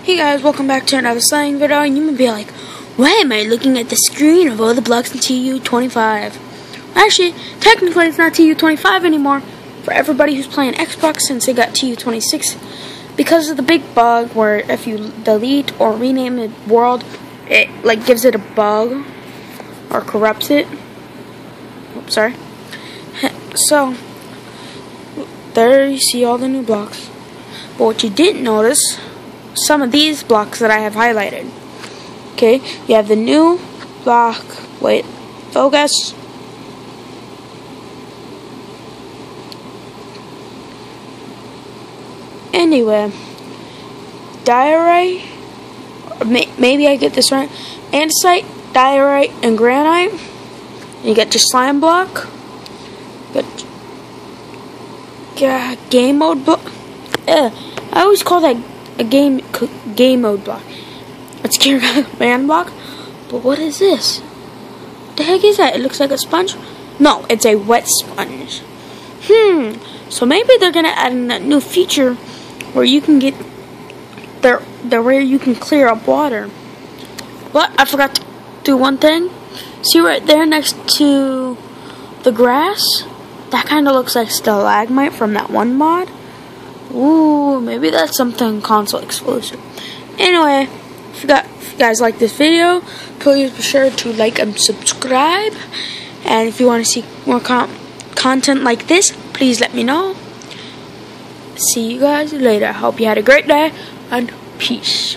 Hey guys, welcome back to another slang video, and you may be like, why am I looking at the screen of all the blocks in TU25? Actually, technically it's not TU25 anymore for everybody who's playing Xbox, since they got TU26, because of the big bug where if you delete or rename a world, it gives it a bug or corrupts it. Oops, sorry. So there you see all the new blocks. But what you didn't notice, some of these blocks that I have highlighted. Okay, you have the new block. Wait, focus. Anyway, diorite, maybe I get this right, andesite, diorite, and granite. You get your slime block. Got game mode block. I always call that a game mode block. It's man block. But what is this? What the heck is that? It looks like a sponge. No, it's a wet sponge. So maybe they're gonna add in that new feature where you can get where you can clear up water. But I forgot to do one thing. See right there next to the grass? That kind of looks like stalagmite from that one mod. Ooh, maybe that's something console exclusive. Anyway, if you guys like this video, please be sure to like and subscribe. And if you want to see more content like this, please let me know. See you guys later. Hope you had a great day, and peace.